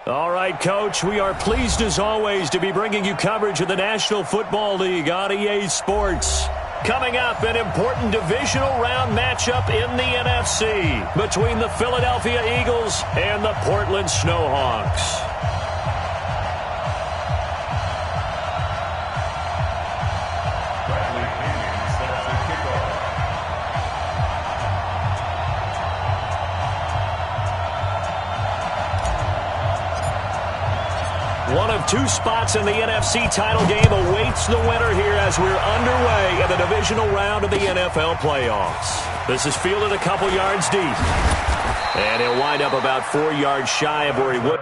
All right, Coach, we are pleased as always to be bringing you coverage of the National Football League on EA Sports. Coming up, an important divisional round matchup in the NFC between the Philadelphia Eagles and the Portland Snowhawks. One of two spots in the NFC title game awaits the winner here as we're underway in the divisional round of the NFL playoffs. This is fielded a couple yards deep. And he'll wind up about 4 yards shy of where he would.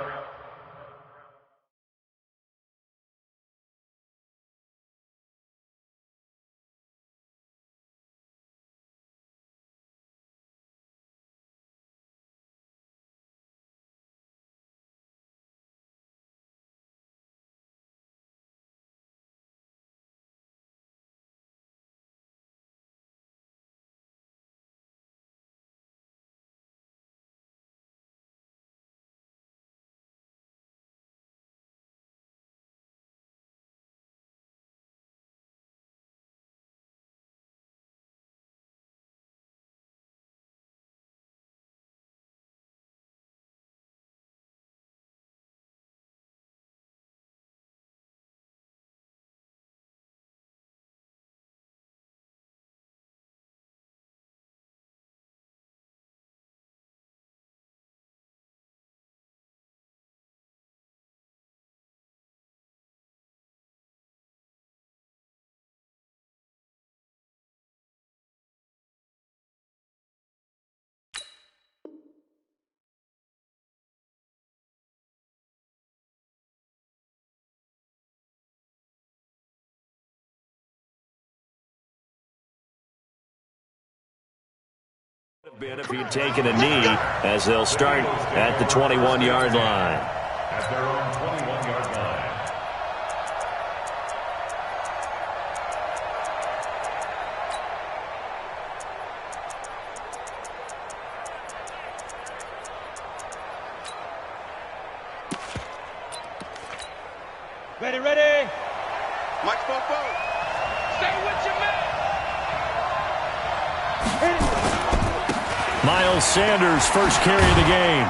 Been if he'd taken a knee, as they'll start at the 21-yard line. At their own 21-yard line. Ready, ready. Mike Popo. Stay with your man. Miles Sanders, first carry of the game.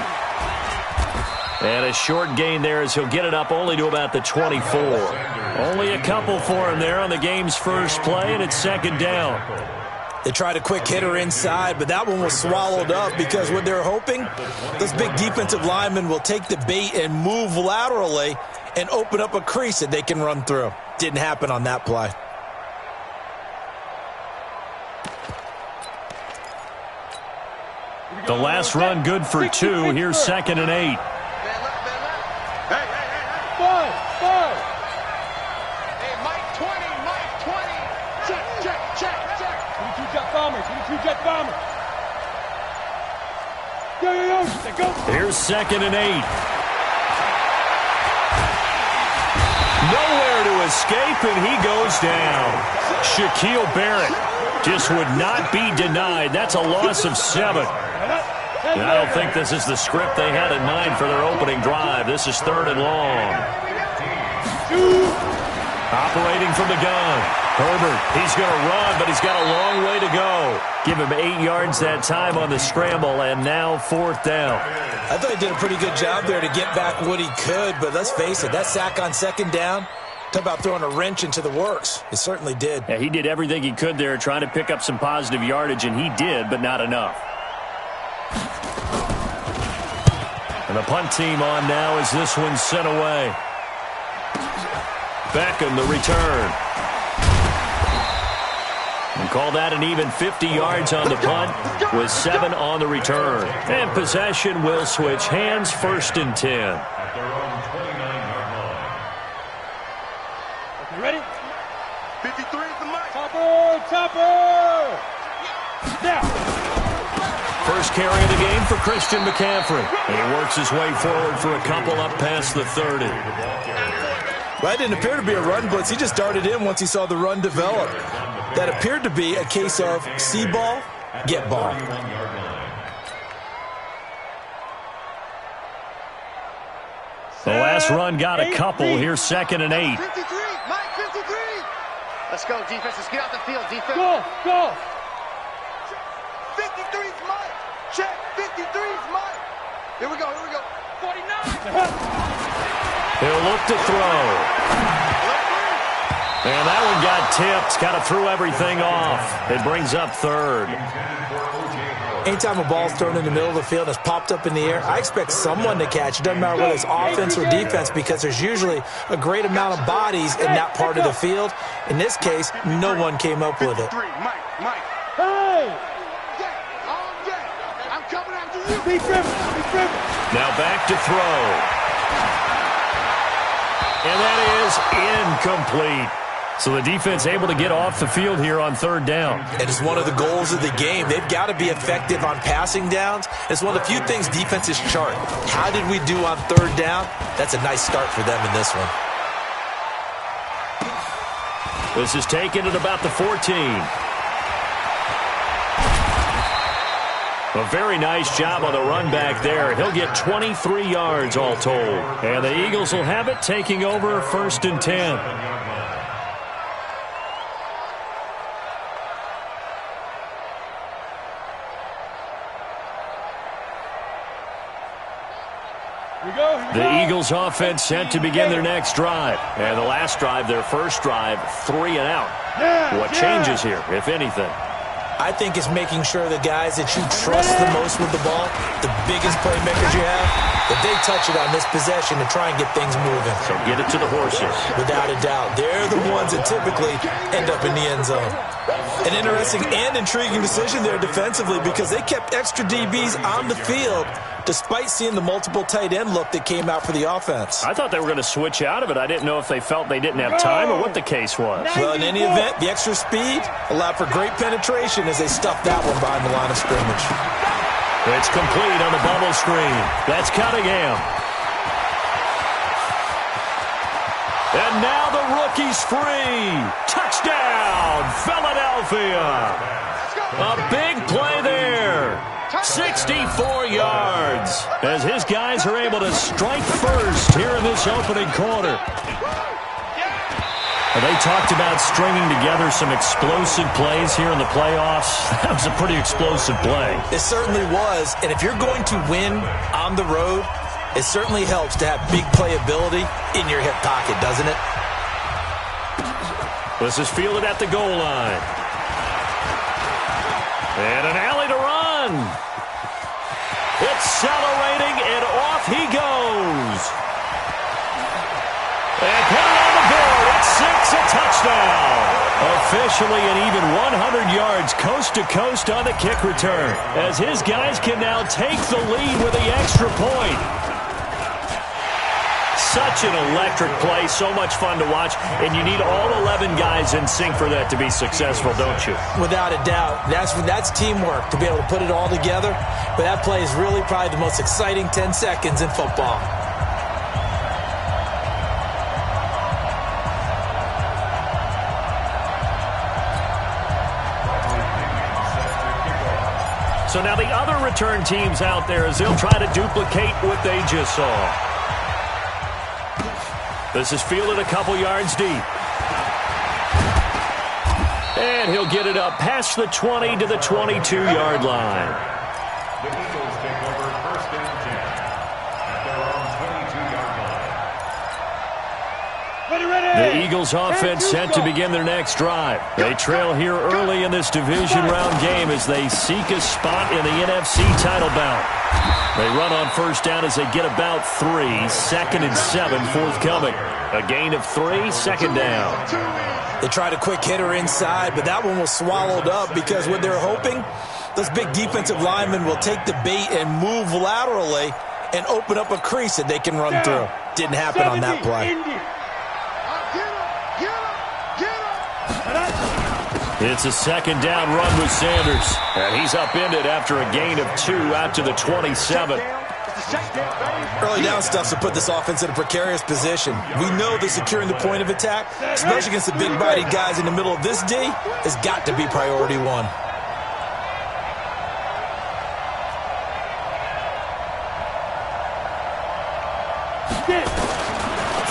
And a short gain there as he'll get it up only to about the 24. Only a couple for him there on the game's first play, and it's second down. They tried a quick hitter inside, but that one was swallowed up because what they're hoping, those big defensive linemen will take the bait and move laterally and open up a crease that they can run through. Didn't happen on that play. The last run good for 2. Here's 2nd and 8. Hey. Five. Hey, Mike 20. Check. 22 jet bombers. Yo. They go. Here's 2nd and 8. Nowhere to escape, and he goes down. Shaquille Barrett just would not be denied. That's a loss of 7. And I don't think this is the script they had in mind for their opening drive. This is 3rd and long. Operating from the gun. Herbert, he's going to run, but he's got a long way to go. Give him 8 yards that time on the scramble, and now 4th down. I thought he did a pretty good job there to get back what he could, but let's face it, that sack on 2nd down, talk about throwing a wrench into the works. It certainly did. Yeah, he did everything he could there trying to pick up some positive yardage, and he did, but not enough. And the punt team on now as this one's sent away. Beckham, the return. And call that an even 50 yards on the punt with 7 on the return. And possession will switch hands, 1st and 10. At their own 29-yard line. Okay, ready? 53 is the mic. Topper. Now. First carry of the game for Christian McCaffrey. And he works his way forward for a couple up past the 30. Well, that didn't appear to be a run blitz. He just darted in once he saw the run develop. That appeared to be a case of see ball, get ball. this run got a couple. Here's 2nd and 8. 53, Mike, 53. Let's go, defense. Let's get out the field, defense. Go, go. 53's Mike. Check, 53's Mike. Here we go, here we go. 49. He'll look to throw. And that one got tipped. Kind of threw everything off. It brings up 3rd. Anytime a ball's thrown in the middle of the field and it's popped up in the air, I expect someone to catch it. Doesn't matter whether it's offense or defense, because there's usually a great amount of bodies in that part of the field. In this case, no one came up with it. 53, Mike, Mike. Hey! I'm coming after you. Be driven. Now back to throw. And that is incomplete. So the defense able to get off the field here on 3rd down. It is one of the goals of the game. They've got to be effective on passing downs. It's one of the few things defenses chart. How did we do on 3rd down? That's a nice start for them in this one. This is taken at about the 14. A very nice job on the run back there. He'll get 23 yards all told. And the Eagles will have it, taking over 1st and 10. The Eagles offense set to begin their next drive. And the last drive, their first drive, 3 and out. What changes here, if anything? I think it's making sure the guys that you trust the most with the ball, the biggest playmakers you have, that they touch it on this possession to try and get things moving. So get it to the horses. Without a doubt. They're the ones that typically end up in the end zone. An interesting and intriguing decision there defensively, because they kept extra DBs on the field despite seeing the multiple tight end look that came out for the offense. I thought they were going to switch out of it. I didn't know if they felt they didn't have time or what the case was. Well, in any event, the extra speed allowed for great penetration as they stuffed that one behind the line of scrimmage. It's complete on the bubble screen. That's Cunningham. And now the rookie's free. Touchdown, Philadelphia. A big play there. 64 yards as his guys are able to strike first here in this opening quarter. They talked about stringing together some explosive plays here in the playoffs. That was a pretty explosive play. It certainly was, and if you're going to win on the road, it certainly helps to have big playability in your hip pocket, doesn't it? This is fielded at the goal line. And an alley to run. Accelerating, and off he goes. And put it on the board at 6, a touchdown. Officially an even 100 yards coast to coast on the kick return, as his guys can now take the lead with the extra point. Such an electric play, so much fun to watch, and you need all 11 guys in sync for that to be successful, don't you? Without a doubt. That's teamwork, to be able to put it all together. But that play is really probably the most exciting 10 seconds in football. So now the other return teams out there, as they'll try to duplicate what they just saw. This is fielded a couple yards deep. And he'll get it up past the 20 to the 22-yard line. The Eagles take over 1st and 10 at their own 22-yard line. The Eagles offense set to begin their next drive. They trail here early in this division round game as they seek a spot in the NFC title bout. They run on first down as they get about 3. 2nd and 7 forthcoming. A gain of 3, 2nd down. They tried a quick hitter inside, but that one was swallowed up because what they're hoping, those big defensive linemen will take the bait and move laterally and open up a crease that they can run through. Didn't happen on that play. It's a 2nd down run with Sanders. And he's upended after a gain of 2 out to the 27. Early down stuff to put this offense in a precarious position. We know that securing the point of attack, especially against the big-bodied guys in the middle of this D, has got to be priority 1.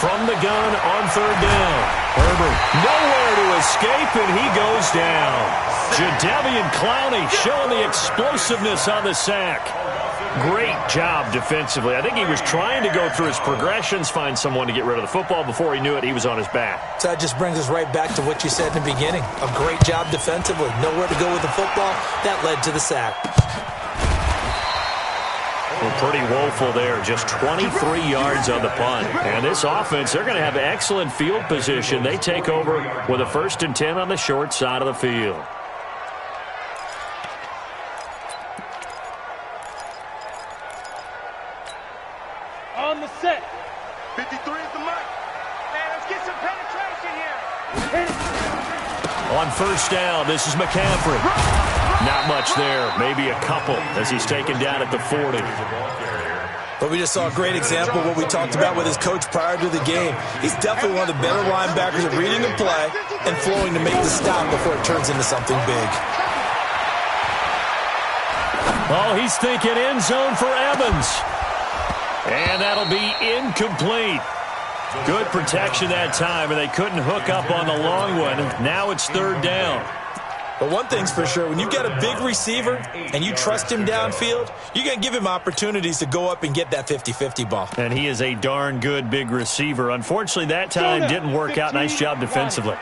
from the gun on third down. Herbert nowhere to escape, and he goes down. Jadeveon Clowney showing the explosiveness on the sack. Great job defensively. I think he was trying to go through his progressions, find someone to get rid of the football. Before he knew it, he was on his back. So that just brings us right back to what you said in the beginning. A great job defensively. Nowhere to go with the football. That led to the sack. Well, pretty woeful there. Just 23 yards on the punt. And this offense, they're going to have excellent field position. They take over with a 1st and 10 on the short side of the field. On the set. 53 is the mark. Man, let's get some penetration here. On first down, this is McCaffrey. Not much there, maybe a couple as he's taken down at the 40. But we just saw a great example of what we talked about with his coach prior to the game. He's definitely one of the better linebackers at reading the play and flowing to make the stop before it turns into something big. Oh, he's thinking end zone for Evans. And that'll be incomplete. Good protection that time, and they couldn't hook up on the long one. Now it's third down. But one thing's for sure, when you got a big receiver and you trust him downfield, you're going to give him opportunities to go up and get that 50-50 ball. And he is a darn good big receiver. Unfortunately, that time didn't work out. Nice job defensively.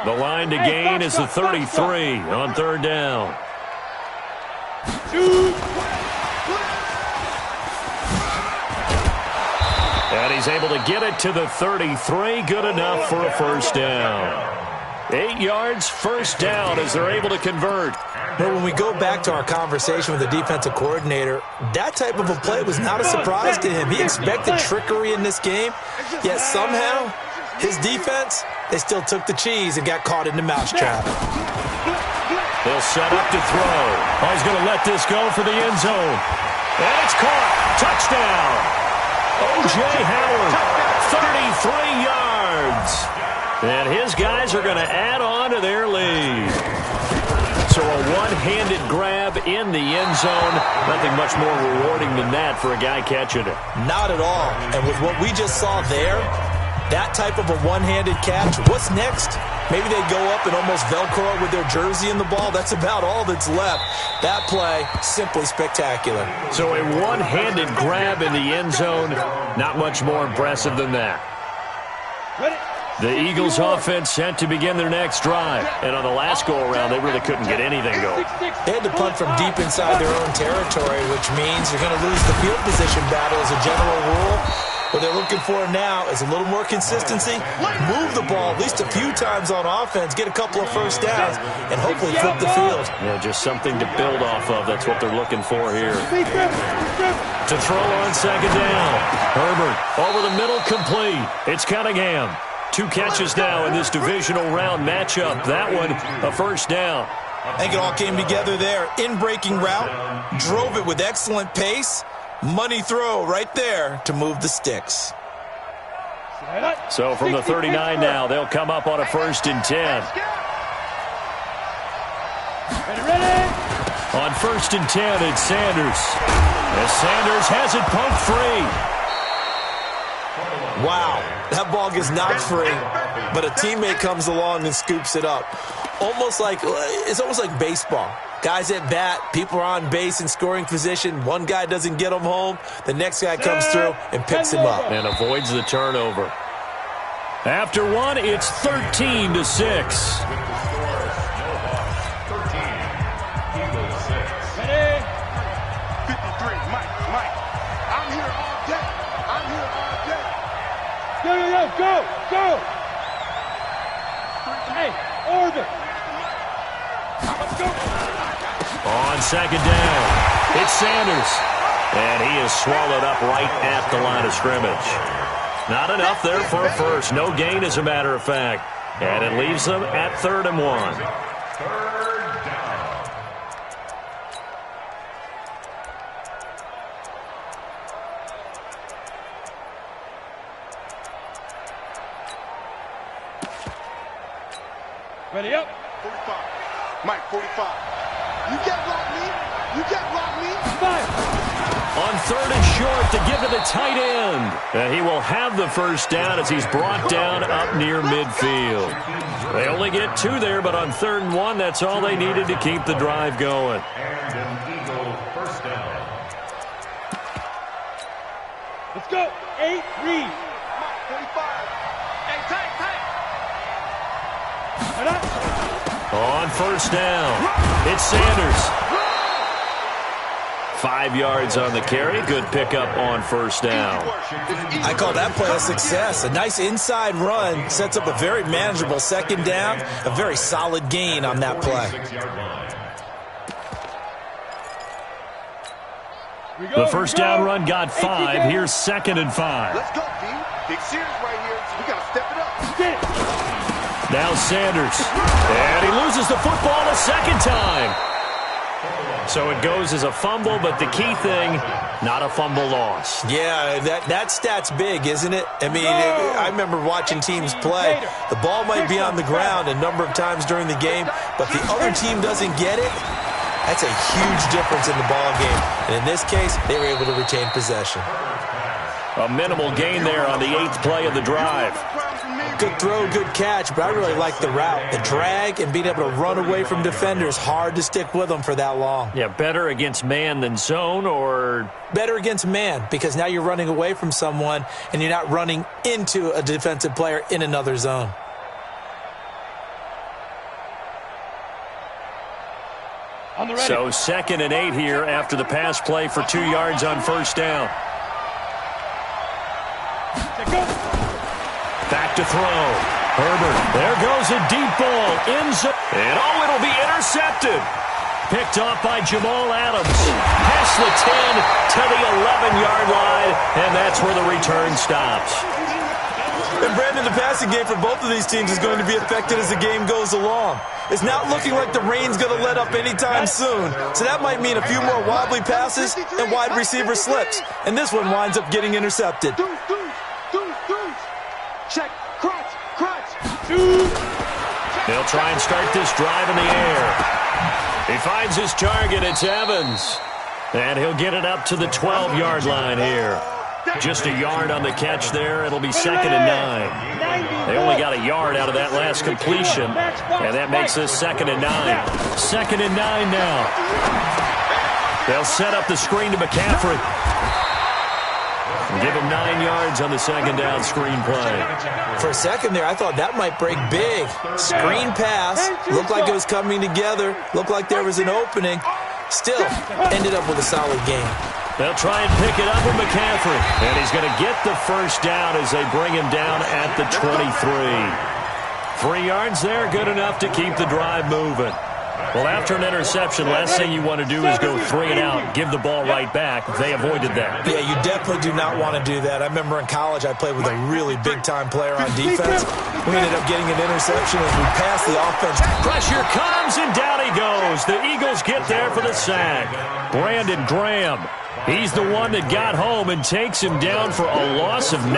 The line to gain is the 33 on third down. And he's able to get it to the 33. Good enough for a first down. 8 yards, first down as they're able to convert. But when we go back to our conversation with the defensive coordinator, that type of a play was not a surprise to him. He expected trickery in this game, yet somehow his defense, they still took the cheese and got caught in the mousetrap. They'll set up to throw. Oh, he's going to let this go for the end zone. And it's caught. Touchdown. O.J. Howard, 33 yards. And his guys are going to add on to their lead. So a one-handed grab in the end zone. Nothing much more rewarding than that for a guy catching it. Not at all. And with what we just saw there, that type of a one-handed catch, what's next? Maybe they go up and almost Velcro with their jersey in the ball. That's about all that's left. That play, simply spectacular. So a one-handed grab in the end zone, not much more impressive than that. The Eagles offense set to begin their next drive. And on the last go-around, they really couldn't get anything going. They had to punt from deep inside their own territory, which means you're going to lose the field position battle as a general rule. What they're looking for now is a little more consistency, move the ball at least a few times on offense, get a couple of first downs, and hopefully flip the field. Yeah, just something to build off of. That's what they're looking for here. To throw on second down. Herbert over the middle, complete. It's Cunningham. 2 catches now in this divisional round matchup. That one, a first down. I think it all came together there. In-breaking route, drove it with excellent pace. Money throw right there to move the sticks. So from the 39 now, they'll come up on a 1st and 10. On 1st and 10, it's Sanders. As Sanders has it pumped free. Wow, that ball gets knocked free, but a teammate comes along and scoops it up. It's almost like baseball. Guys at bat, people are on base in scoring position. One guy doesn't get him home. The next guy comes through and picks him up. And avoids the turnover. After one, it's 13-6. Go! Hey, orbit! Let's go! On second down, it's Sanders. And he is swallowed up right at the line of scrimmage. Not enough there for a first. No gain, as a matter of fact. And it leaves them at 3rd and 1. Ready up. 45. Mike, 45. You can't block me. You can't block me. 5. On third and short to give to the tight end. And he will have the first down as he's brought down up near midfield. They only get 2 there, but on 3rd and 1, that's all they needed to keep the drive going. And an Eagle first down. Let's go. 8, read. 45. Hey, tight. On first down, it's Sanders. 5 yards on the carry. Good pickup on first down. I call that play a success. A nice inside run sets up a very manageable 2nd down. A very solid gain on that play. The first down run got 5. Here's 2nd and 5. Let's go, team. Big series right here. We got to step it up. Get it. Now Sanders. And he loses the football a 2nd time. So it goes as a fumble, but the key thing, not a fumble loss. Yeah, that stat's big, isn't it? I mean, I remember watching teams play. The ball might be on the ground a number of times during the game, but the other team doesn't get it. That's a huge difference in the ball game. And in this case, they were able to retain possession. A minimal gain there on the 8th play of the drive. Good throw, good catch, but I really like the route. The drag and being able to run away from defenders, hard to stick with them for that long. Yeah, better against man than zone, or better against man, because now you're running away from someone and you're not running into a defensive player in another zone. So 2nd and 8 here after the pass play for 2 yards on first down. Back to throw. Herbert. There goes a deep ball. Ends up. And it'll be intercepted. Picked off by Jamal Adams. Past the 10 to the 11-yard line, and that's where the return stops. And Brandon, the passing game for both of these teams is going to be affected as the game goes along. It's not looking like the rain's going to let up anytime soon, so that might mean a few more wobbly passes and wide receiver slips. And this one winds up getting intercepted. Check. Crunch. They'll try and start this drive in the air. He finds his target. It's Evans. And he'll get it up to the 12-yard line here. Just a yard on the catch there. It'll be 2nd and 9. They only got a yard out of that last completion, and that makes this 2nd and 9. 2nd and 9 now. They'll set up the screen to McCaffrey. Give him 9 yards on the 2nd down screen play. For a second there, I thought that might break big. Screen pass. Looked like it was coming together. Looked like there was an opening. Still, ended up with a solid game. They'll try and pick it up with McCaffrey. And he's going to get the first down as they bring him down at the 23. 3 yards there, good enough to keep the drive moving. Well, after an interception, last thing you want to do is go 3 and out, give the ball right back. They avoided that. Yeah, you definitely do not want to do that. I remember in college I played with a really big-time player on defense. We ended up getting an interception as we passed the offense. Pressure comes, and down he goes. The Eagles get there for the sack. Brandon Graham, he's the one that got home and takes him down for a loss of 9.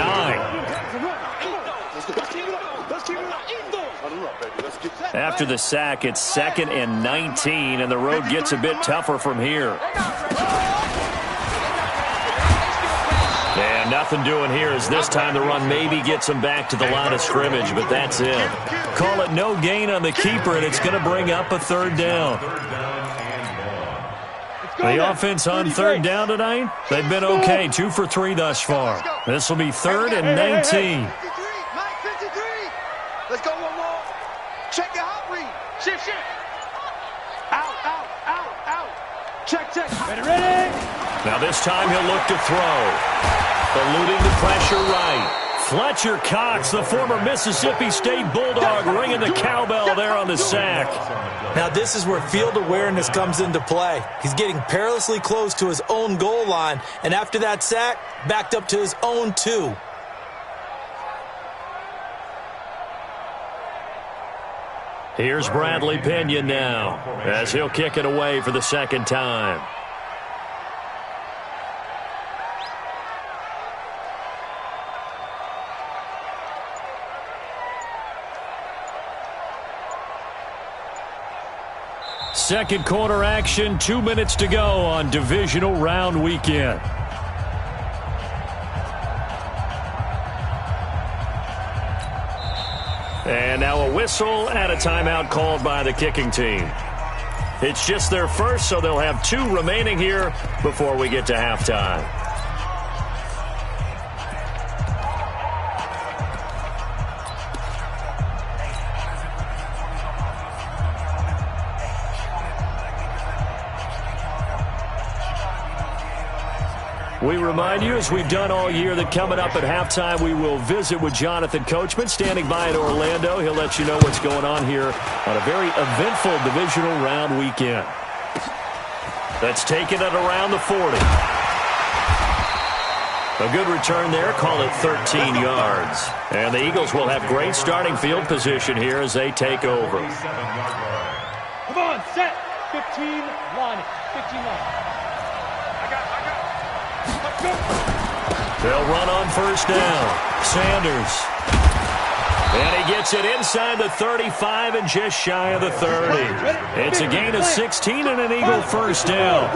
After the sack, it's 2nd and 19, and the road gets a bit tougher from here. And nothing doing here as this time the run maybe gets him back to the line of scrimmage, but that's it. Call it no gain on the keeper, and it's going to bring up a 3rd down. The offense on 3rd down tonight, they've been okay, 2 for 3 thus far. This will be 3rd and 19. Let's go one more. Check your hot read. Shift. Out. Check. Ready. Now this time he'll look to throw. Eluding the pressure right. Fletcher Cox, the former Mississippi State Bulldog, ringing the cowbell there on the sack. Now this is where field awareness comes into play. He's getting perilously close to his own goal line, and after that sack, backed up to his own 2. Here's Bradley Pinion now as he'll kick it away for the 2nd time. Second quarter action, 2 minutes to go on divisional round weekend. And now a whistle and a timeout called by the kicking team. It's just their first, so they'll have 2 remaining here before we get to halftime. We remind you, as we've done all year, that coming up at halftime, we will visit with Jonathan Coachman, standing by in Orlando. He'll let you know what's going on here on a very eventful divisional round weekend. That's taken it around the 40. A good return there, call it 13 yards. And the Eagles will have great starting field position here as they take over. Come on, set. 15 line. 15 line. They'll run on first down. Sanders. And he gets it inside the 35 and just shy of the 30. It's a gain of 16 and an Eagle first down.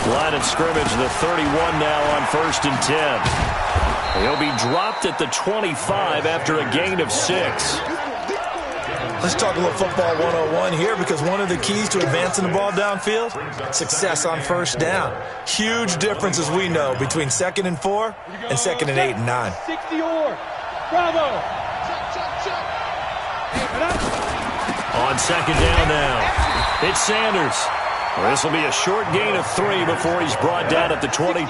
Line of scrimmage, the 31 now on 1st and 10. He'll be dropped at the 25 after a gain of 6. Let's talk a little football 101 here, because one of the keys to advancing the ball downfield, success on first down. Huge difference, as we know, between 2nd and 4 and 2nd and 8 and 9. 60 or Bravo. On 2nd down now, it's Sanders. This will be a short gain of 3 before he's brought down at the 22.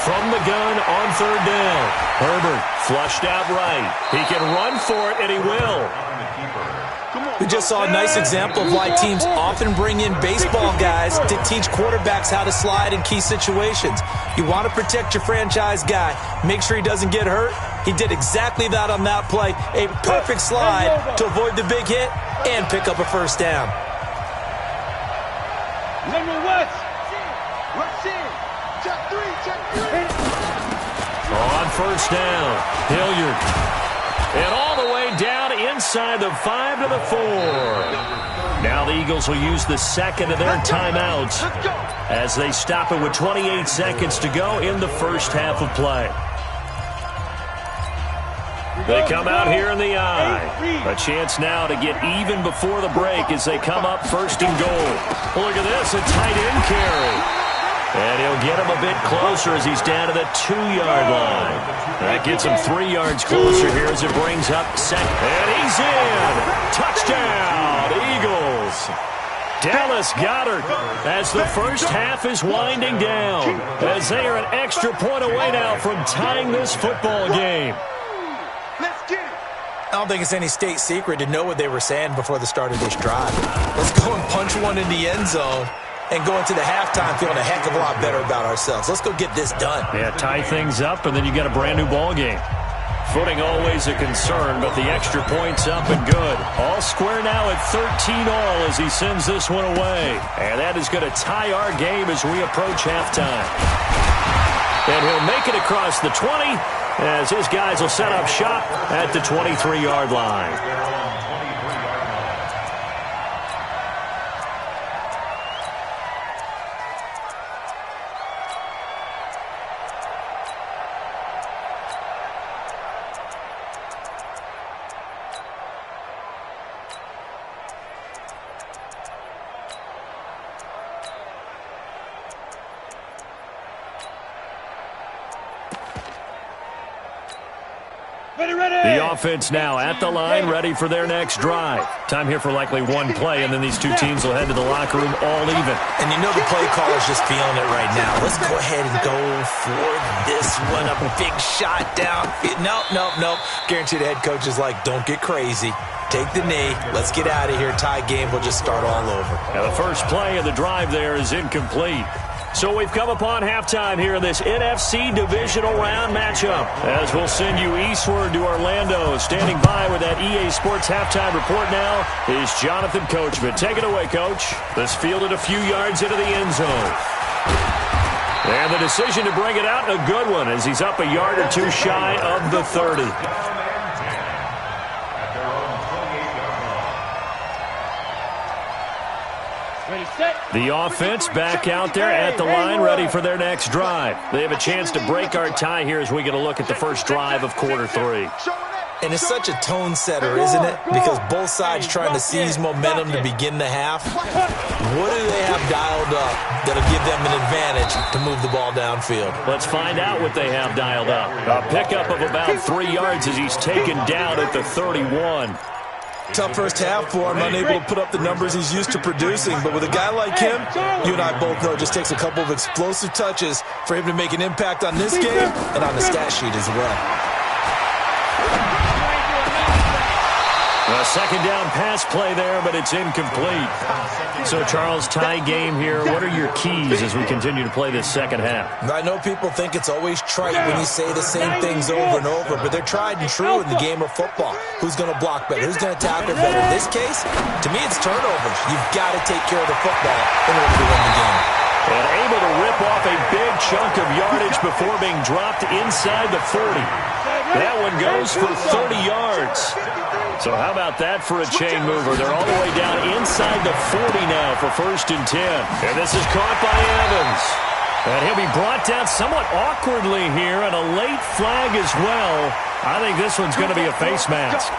From the gun on 3rd down. Herbert flushed out right. He can run for it, and he will. We just saw a nice example of why teams often bring in baseball guys to teach quarterbacks how to slide in key situations. You want to protect your franchise guy. Make sure he doesn't get hurt. He did exactly that on that play. A perfect slide to avoid the big hit and pick up a first down. Number West. On first down, Hilliard. And all the way down inside the 5 to the 4. Now the Eagles will use the second of their timeouts as they stop it with 28 seconds to go in the first half of play. They come out here in the eye. A chance now to get even before the break as they come up 1st and goal. Look at this, a tight end carry. And he'll get him a bit closer as he's down to the 2-yard line. That gets him 3 yards closer here as it brings up 2nd. And he's in. Touchdown, Eagles. Dallas Goedert as the first half is winding down, as they are an extra point away now from tying this football game. I don't think it's any state secret to know what they were saying before the start of this drive. Let's go and punch one in the end zone and go into the halftime feeling a heck of a lot better about ourselves. Let's go get this done. Yeah, tie things up, and then you got a brand new ball game. Footing always a concern, but the extra point's up and good. All square now at 13 all as he sends this one away. And that is going to tie our game as we approach halftime. And he'll make it across the 20 as his guys will set up shop at the 23-yard line. The offense now at the line, ready for their next drive. Time here for likely one play, and then these two teams will head to the locker room all even. And you know the play call is just feeling it right now. Let's go ahead and go for this one. A big shot down. Nope. Guarantee the head coach is like, don't get crazy. Take the knee. Let's get out of here. Tie game. We'll just start all over. Now the first play of the drive there is incomplete. So we've come upon halftime here in this NFC Divisional Round matchup. As we'll send you eastward to Orlando. Standing by with that EA Sports halftime report now is Jonathan Coachman. Take it away, Coach. This fielded a few yards into the end zone. And the decision to bring it out, a good one, as he's up a yard or two shy of the 30. Ready, set. The offense back out there at the line, ready for their next drive. They have a chance to break our tie here as we get a look at the first drive of quarter 3. And it's such a tone setter, isn't it? Because both sides trying to seize momentum to begin the half. What do they have dialed up that'll give them an advantage to move the ball downfield? Let's find out what they have dialed up. A pickup of about 3 yards as he's taken down at the 31. Tough first half for him, unable to put up the numbers he's used to producing. But with a guy like him, you and I both know it just takes a couple of explosive touches for him to make an impact on this game and on the stat sheet as well. A second down pass play there, but it's incomplete. So, Charles, tie game here. What are your keys as we continue to play this second half? I know people think it's always trite when you say the same things over and over, but they're tried and true in the game of football. Who's going to block better? Who's going to tackle better? In this case, to me, it's turnovers. You've got to take care of the football in order to win the game. And able to rip off a big chunk of yardage before being dropped inside the 40. That one goes for 30 yards. So how about that for a chain mover? They're all the way down inside the 40 now for 1st and 10. And this is caught by Evans. And he'll be brought down somewhat awkwardly here, and a late flag as well. I think this one's going to be a face mask.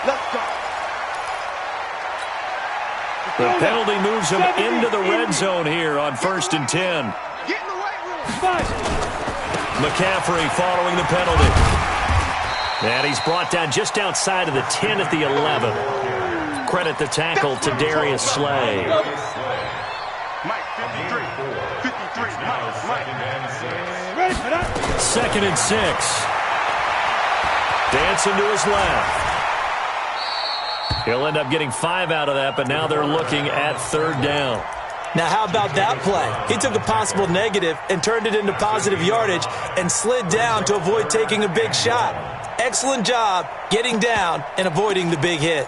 Let's go. The penalty moves him into the red zone here on 1st and 10. Get in the weight room. McCaffrey following the penalty. And he's brought down just outside of the 10 at the 11. Credit the tackle to Darius Slay. Mike, 53. 53. Mike. 2nd and 6. Dancing to his left. He'll end up getting 5 out of that, but now they're looking at 3rd down. Now, how about that play? He took a possible negative and turned it into positive yardage and slid down to avoid taking a big shot. Excellent job getting down and avoiding the big hit.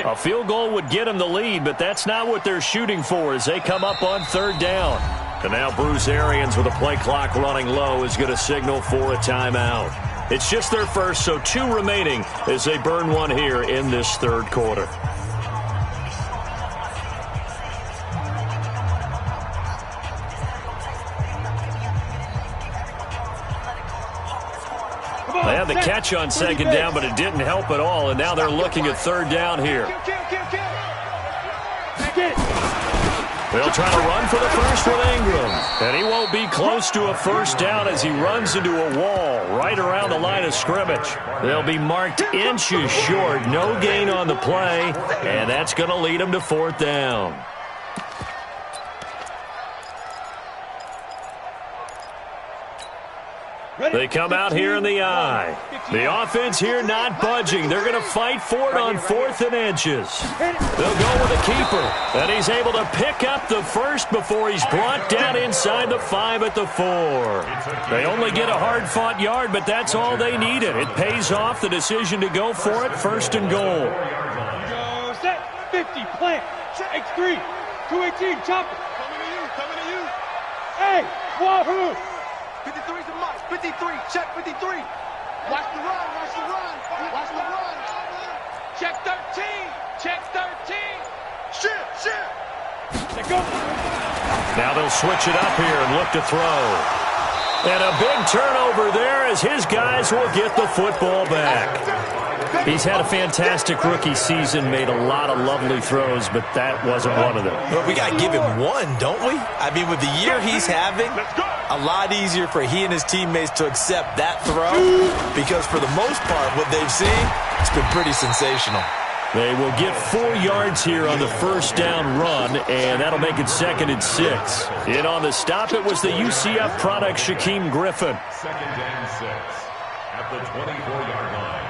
A field goal would get them the lead, but that's not what they're shooting for as they come up on 3rd down. And now Bruce Arians with a play clock running low is going to signal for a timeout. It's just their first, so 2 remaining as they burn one here in this 3rd quarter. They had the catch on 2nd down, but it didn't help at all, and now they're looking at 3rd down here. They'll try to run for the first with Ingram, and he won't be close to a 1st down as he runs into a wall right around the line of scrimmage. They'll be marked inches short, no gain on the play, and that's going to lead them to 4th down. They come out here in the eye. The offense here not budging. They're going to fight for it on 4th and inches. They'll go with a keeper. And he's able to pick up the first before he's brought down inside the 5 at the 4. They only get a hard-fought yard, but that's all they needed. It pays off the decision to go for it, 1st and goal. Go set. 50. Plant. X3. 218. Chopper. Coming to you. Hey. Wahoo. 53's a must. 53. Check 53. Watch the run. Watch the run. Watch the run. Check 13. Check 13. Shit. Let go. Now they'll switch it up here and look to throw. And a big turnover there as his guys will get the football back. He's had a fantastic rookie season, made a lot of lovely throws, but that wasn't one of them. Well, we got to give him one, don't we? I mean, with the year he's having, a lot easier for he and his teammates to accept that throw because for the most part, what they've seen, it's been pretty sensational. They will get 4 yards here on the 1st down run, and that'll make it 2nd and 6. In on the stop, it was the UCF product, Shaquem Griffin. 2nd and 6 at the 24-yard line.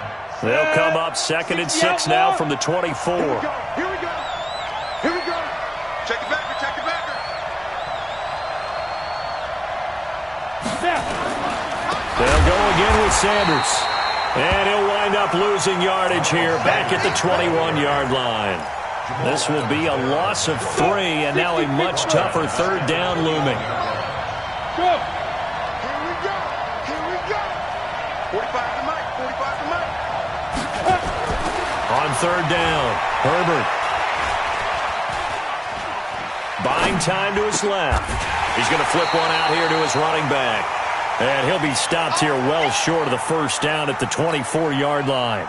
They'll come up 2nd and 6 now from the 24. Here we go. Check it back. They'll go again with Sanders. And he'll wind up losing yardage here back at the 21-yard line. This will be a loss of 3, and now a much tougher third down looming. Go. Here we go. Here we go. 45 to Mike. 45 to Mike. On third down, Herbert. Buying time to his left. He's going to flip one out here to his running back. And he'll be stopped here well short of the first down at the 24-yard line.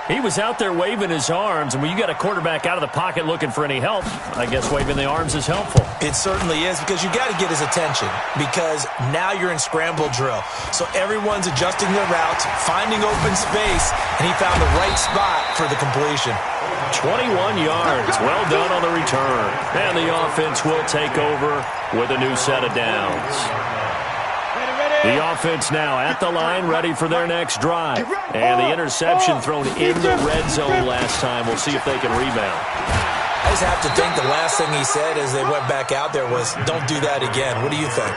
He was out there waving his arms, and when you got a quarterback out of the pocket looking for any help, I guess waving the arms is helpful. It certainly is, because you got to get his attention, because now you're in scramble drill. So everyone's adjusting their routes, finding open space, and he found the right spot for the completion. 21 yards. Well done on the return. And the offense will take over with a new set of downs. The offense now at the line, ready for their next drive. And the interception thrown in the red zone last time. We'll see if they can rebound. I just have to think the last thing he said as they went back out there was, don't do that again. What do you think?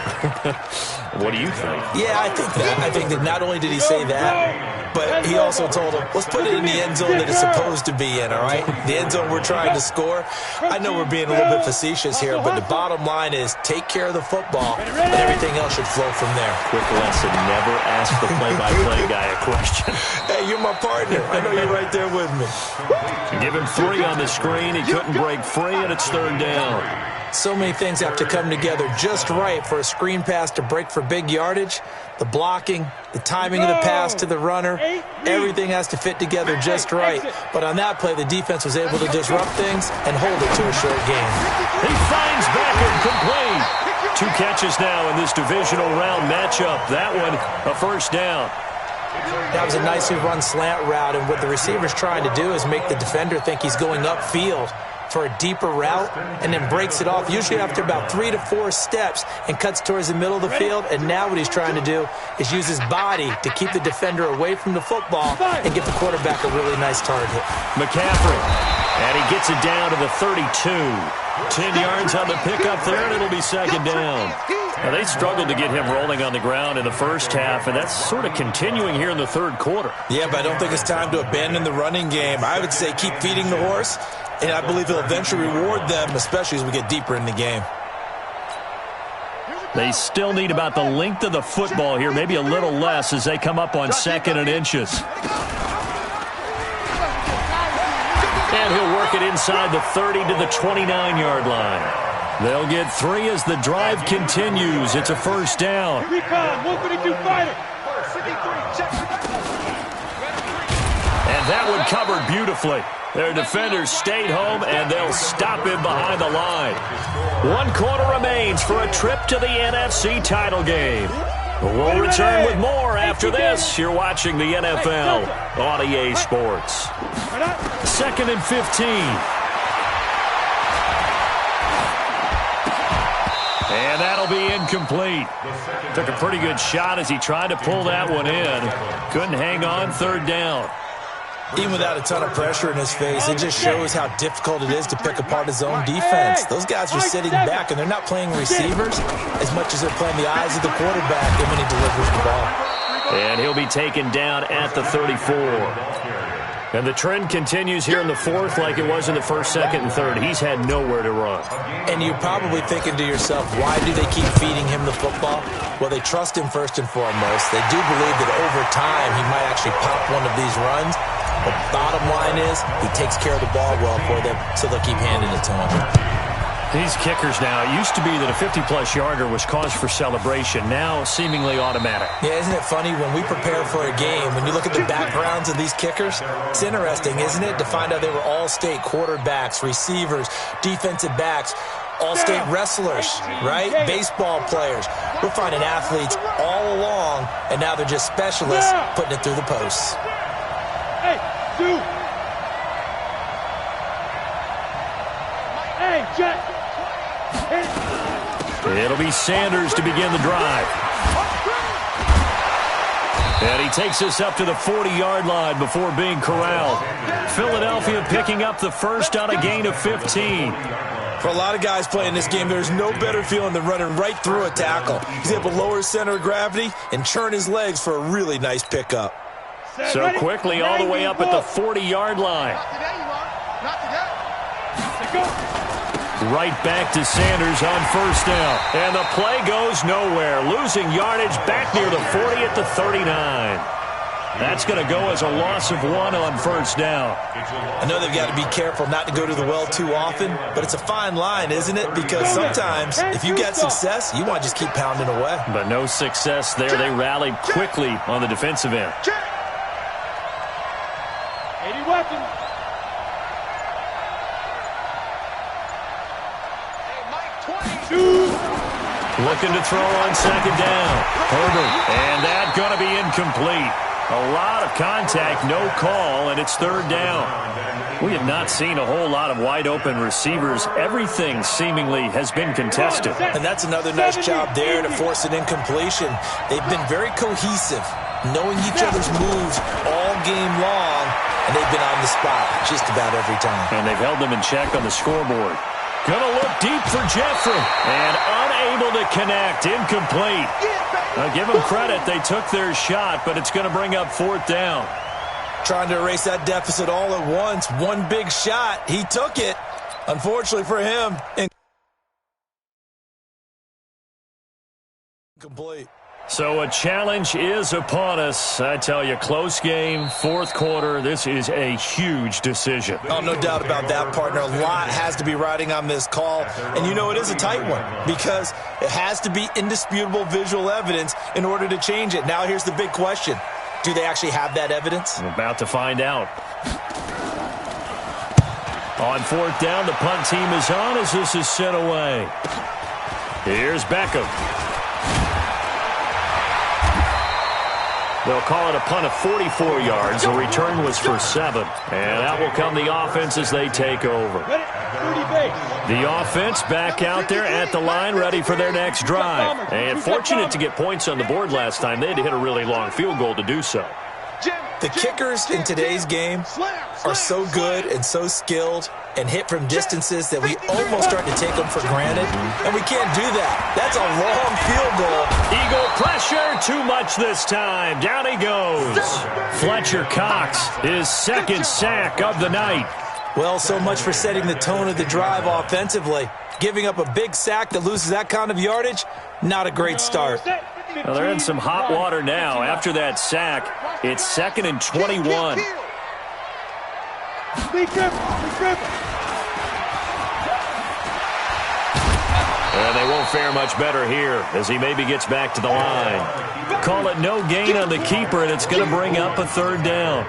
What do you think? Yeah, I think that. I think that not only did he say that, but he also told him, let's put it in the end zone that it's supposed to be in, all right? The end zone we're trying to score. I know we're being a little bit facetious here, but the bottom line is take care of the football, and everything else should flow from there. Quick lesson, never ask the play-by-play guy a question. Hey, you're my partner. I know you're right there with me. Give him 3 on the screen. He couldn't break free, and it's third down. So many things have to come together just right for a screen pass to break for big yardage. The blocking, the timing of the pass to the runner, everything has to fit together just right. But on that play, the defense was able to disrupt things and hold it to a short game. He finds Beckham complete. 2 catches now in this divisional round matchup. That one, a first down. That was a nicely run slant route, and what the receiver's trying to do is make the defender think he's going upfield for a deeper route, and then breaks it off, usually after about 3 to 4 steps, and cuts towards the middle of the field. And now what he's trying to do is use his body to keep the defender away from the football and give the quarterback a really nice target. McCaffrey, and he gets it down to the 32. 10 yards on the pickup there, and it'll be second down. Now, they struggled to get him rolling on the ground in the first half, and that's sort of continuing here in the third quarter. Yeah, but I don't think it's time to abandon the running game. I would say keep feeding the horse, and I believe he'll eventually reward them, especially as we get deeper in the game. They still need about the length of the football here, maybe a little less as they come up on 2nd and inches. And he'll work it inside the 30 to the 29-yard line. They'll get 3 as the drive continues. It's a first down. Here we come. 152 fighter. And that one covered beautifully. Their defenders stayed home, and they'll stop him behind the line. 1 quarter remains for a trip to the NFC title game. We'll return with more after this. You're watching the NFL on EA Sports. 2nd and 15. And that'll be incomplete. Took a pretty good shot as he tried to pull that one in. Couldn't hang on, third down. Even without a ton of pressure in his face, it just shows how difficult it is to pick apart his own defense. Those guys are sitting back, and they're not playing receivers as much as they're playing the eyes of the quarterback and when he delivers the ball. And he'll be taken down at the 34. And the trend continues here in the fourth like it was in the first, second, and third. He's had nowhere to run. And you're probably thinking to yourself, why do they keep feeding him the football? Well, they trust him first and foremost. They do believe that over time he might actually pop one of these runs. The bottom line is he takes care of the ball well for them, so they'll keep handing it to him. These kickers now, it used to be that a 50-plus yarder was cause for celebration. Now seemingly automatic. Yeah, isn't it funny when we prepare for a game, when you look at the backgrounds of these kickers, it's interesting, isn't it, to find out they were all-state quarterbacks, receivers, defensive backs, all-state wrestlers, right? Baseball players. We're finding athletes all along, and now they're just specialists putting it through the posts. Hey, dude. Hey, Jet. It'll be Sanders to begin the drive. And he takes us up to the 40-yard line before being corralled. Philadelphia picking up the first on a gain of 15. For a lot of guys playing this game, there's no better feeling than running right through a tackle. He's able to lower his center of gravity and churn his legs for a really nice pickup. So quickly all the way up at the 40-yard line. Not today, you are. Not today. Right back to Sanders on first down. And the play goes nowhere. Losing yardage back near the 40 at the 39. That's going to go as a loss of 1 on first down. I know they've got to be careful not to go to the well too often, but it's a fine line, isn't it? Because sometimes if you get success, you want to just keep pounding away. But no success there. They rallied quickly on the defensive end. 80 weapons. Looking to throw on second down. Herbert. And that's going to be incomplete. A lot of contact, no call, and it's third down. We have not seen a whole lot of wide-open receivers. Everything seemingly has been contested. And that's another nice job there to force an incompletion. They've been very cohesive, knowing each other's moves all game long, and they've been on the spot just about every time. And they've held them in check on the scoreboard. Gonna look deep for Jeffrey. And unable to connect. Incomplete. Now give them credit. They took their shot, but it's going to bring up fourth down. Trying to erase that deficit all at once. One big shot. He took it. Unfortunately for him, incomplete. So a challenge is upon us. I tell you, close game, fourth quarter. This is a huge decision. Oh, no doubt about that, partner. A lot has to be riding on this call. And you know it is a tight one because it has to be indisputable visual evidence in order to change it. Now here's the big question. Do they actually have that evidence? I'm about to find out. On fourth down, the punt team is on as this is sent away. Here's Beckham. They'll call it a punt of 44 yards. The return was for 7. And out will come the offense as they take over. The offense back out there at the line, ready for their next drive. And fortunate to get points on the board last time. They had to hit a really long field goal to do so. The kickers in today's game are so good and so skilled and hit from distances that we almost start to take them for granted, and we can't do that. That's a long field goal. Eagle pressure, too much this time. Down he goes. Fletcher Cox, his second sack of the night. Well, so much for setting the tone of the drive offensively. Giving up a big sack that loses that kind of yardage, not a great start. Well, they're in some hot water now. After that sack, it's 2nd and 21. And they won't fare much better here as he maybe gets back to the line. Call it no gain on the keeper, and it's going to bring up a third down.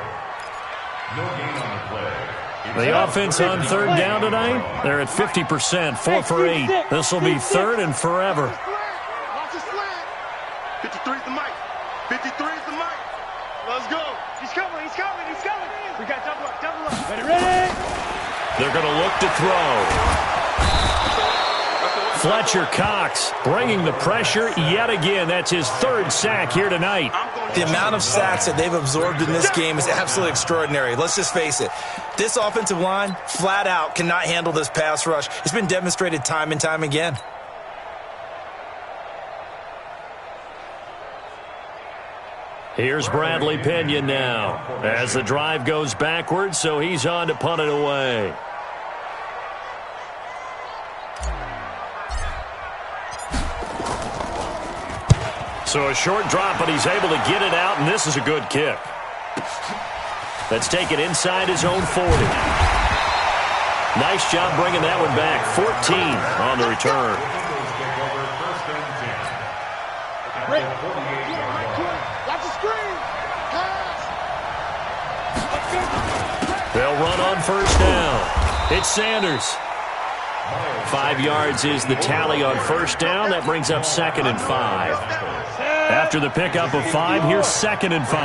The offense on third down tonight, they're at 50%, 4 for 8. This will be third and forever. 53's the mic. 53's the mic. Let's go. He's coming, he's coming, he's coming. We got double up, double up. Ready? They're going to look to throw. Fletcher Cox bringing the pressure yet again. That's his third sack here tonight. The amount of sacks that they've absorbed in this game is absolutely extraordinary. Let's just face it. This offensive line, flat out, cannot handle this pass rush. It's been demonstrated time and time again. Here's Bradley Pena now as the drive goes backwards, so he's on to punt it away. So a short drop, but he's able to get it out, and this is a good kick. Let's take it inside his own 40. Nice job bringing that one back. 14 on the return. They'll run on first down. It's Sanders. 5 yards is the tally on first down. That brings up 2nd and 5. After the pickup of 5, here's 2nd and 5.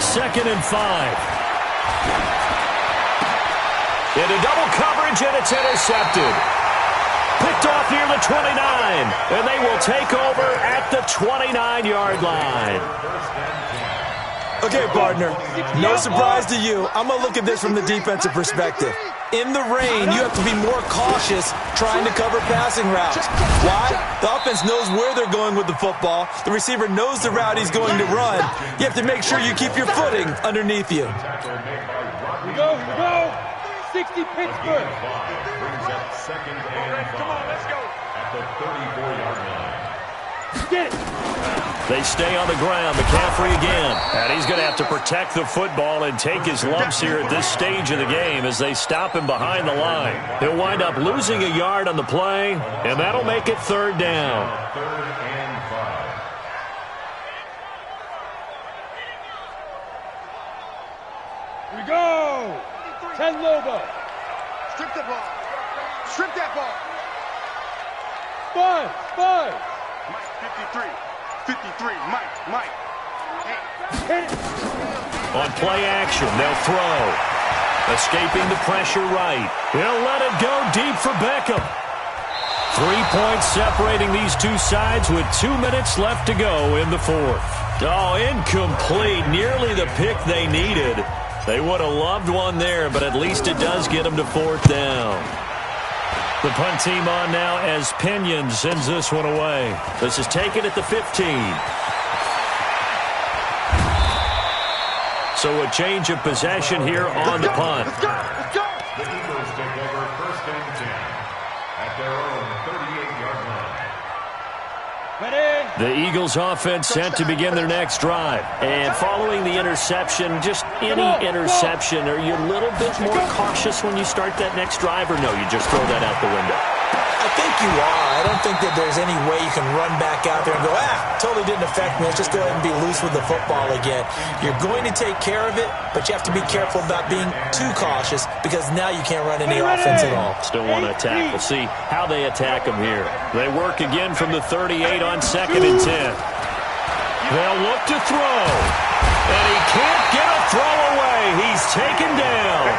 2nd and 5. Into double coverage, and it's intercepted. Picked off near the 29, and they will take over at the 29-yard line. Okay, partner, no surprise to you. I'm going to look at this from the defensive perspective. In the rain, you have to be more cautious trying to cover passing routes. Why? The offense knows where they're going with the football. The receiver knows the route he's going to run. You have to make sure you keep your footing underneath you. Here we go. 60 Pittsburgh. Brings up second and 5. Come on, let's go. At the 34-yard line. Get it. They stay on the ground. McCaffrey again. And he's going to have to protect the football and take his lumps here at this stage of the game as they stop him behind the line. He'll wind up losing a yard on the play, and that'll make it third down. Third and 5. Here we go. 10 Lobo. Strip the ball. Strip that ball. 5. Mike, 53, Mike. Hit it. On play action, they'll throw. Escaping the pressure right. He'll let it go deep for Beckham. 3 points separating these two sides with 2 minutes left to go in the fourth. Oh, incomplete. Nearly the pick they needed. They would have loved one there, but at least it does get them to fourth down. The punt team on now as Pinion sends this one away. This is taken at the 15. So a change of possession here on the punt. Let's go. The Eagles take over first and 10 at their own 38-yard line. Ready. The Eagles offense set to begin their next drive. And following the interception, just any interception, are you a little bit more cautious when you start that next drive, or no, you just throw that out the window? I think you are. I don't think that there's any way you can run back out there and go, totally didn't affect me. Let's just go ahead and be loose with the football again. You're going to take care of it, but you have to be careful about being too cautious because now you can't run any offense at all. Still want to attack. We'll see how they attack them here. They work again from the 38 on second and 10. They'll look to throw. And he can't get a throw away. He's taken down.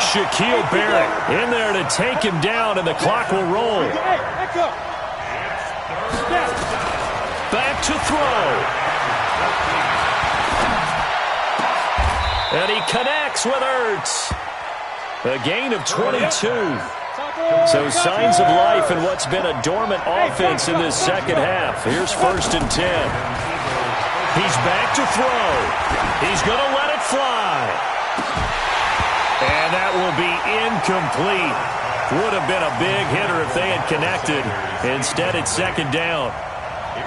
Shaquille Barrett in there to take him down, and the clock will roll. Hey, back up. Back to throw. And he connects with Ertz. A gain of 22. So signs of life in what's been a dormant offense in this second half. Here's first and 10. He's back to throw. He's going to let it fly. And that will be incomplete. Would have been a big hitter if they had connected. Instead, it's second down.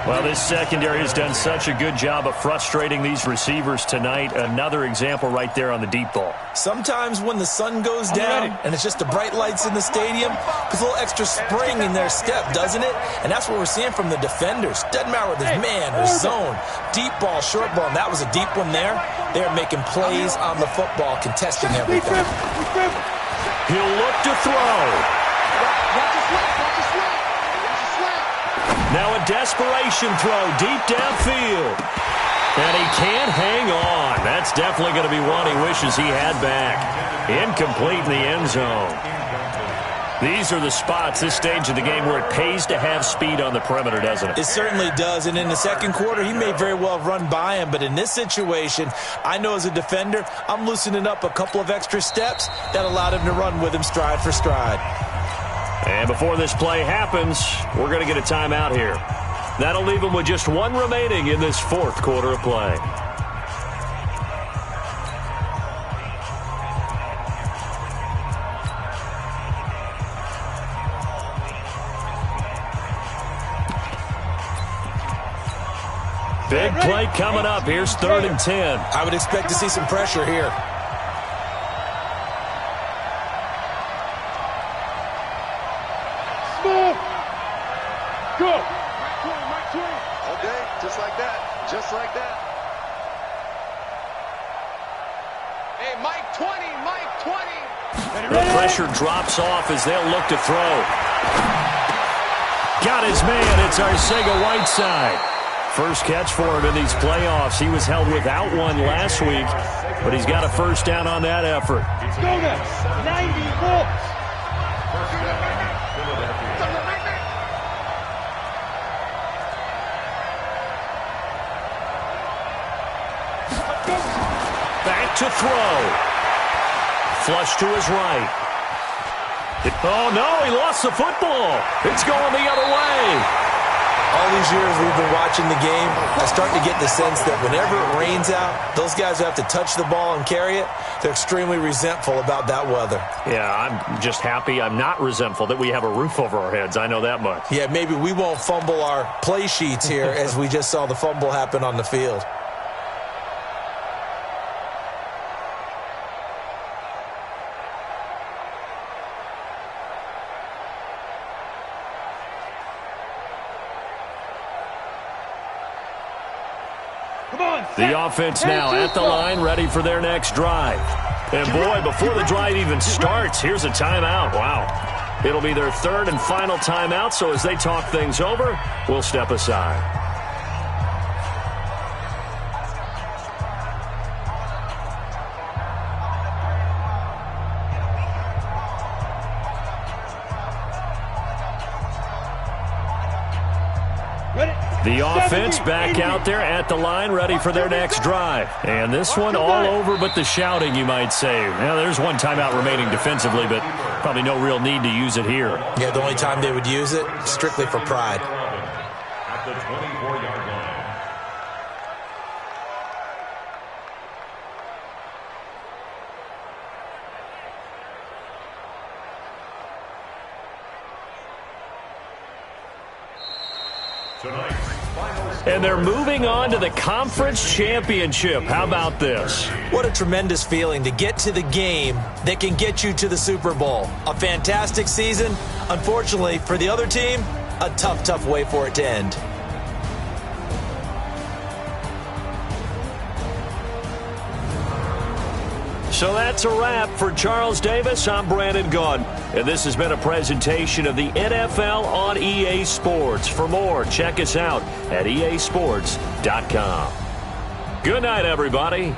Well, this secondary has done such a good job of frustrating these receivers tonight. Another example right there on the deep ball. Sometimes when the sun goes down and it's just the bright lights in the stadium, puts a little extra spring in their step, doesn't it? And that's what we're seeing from the defenders. Doesn't matter whether it's man or zone, deep ball, short ball, and that was a deep one there. They're making plays on the football, contesting everything. He'll look to throw. Now a desperation throw deep downfield. And he can't hang on. That's definitely going to be one he wishes he had back. Incomplete in the end zone. These are the spots, this stage of the game, where it pays to have speed on the perimeter, doesn't it? It certainly does. And in the second quarter, he may very well have run by him. But in this situation, I know as a defender, I'm loosening up a couple of extra steps that allowed him to run with him stride for stride. And before this play happens, we're going to get a timeout here. That'll leave him with just one remaining in this fourth quarter of play. Big play coming up. Here's third and 10. I would expect to see some pressure here. Go. Okay, just like that. Just like that. Hey, Mike 20, Mike 20. The pressure drops off as they'll look to throw. Got his man. It's Arcega-Whiteside. First catch for him in these playoffs. He was held without one last week, but he's got a first down on that effort. Let's go next. 90 volts. Back to throw. Flush to his right. Oh, no, he lost the football. It's going the other way. All these years we've been watching the game, I start to get the sense that whenever it rains out, those guys who have to touch the ball and carry it, they're extremely resentful about that weather. Yeah, I'm just happy I'm not resentful that we have a roof over our heads. I know that much. Yeah, maybe we won't fumble our play sheets here as we just saw the fumble happen on the field. The offense now at the line, ready for their next drive. And boy, before the drive even starts, here's a timeout. Wow. It'll be their third and final timeout, so as they talk things over, we'll step aside. The offense back out there at the line, ready for their next drive. And this one all over but the shouting, you might say. Now, there's one timeout remaining defensively, but probably no real need to use it here. Yeah, the only time they would use it, strictly for pride. At the 24-yard line. And they're moving on to the conference championship. How about this? What a tremendous feeling to get to the game that can get you to the Super Bowl. A fantastic season. Unfortunately, for the other team, a tough, tough way for it to end. So that's a wrap for Charles Davis. I'm Brandon Gaudin, and this has been a presentation of the NFL on EA Sports. For more, check us out at easports.com. Good night, everybody.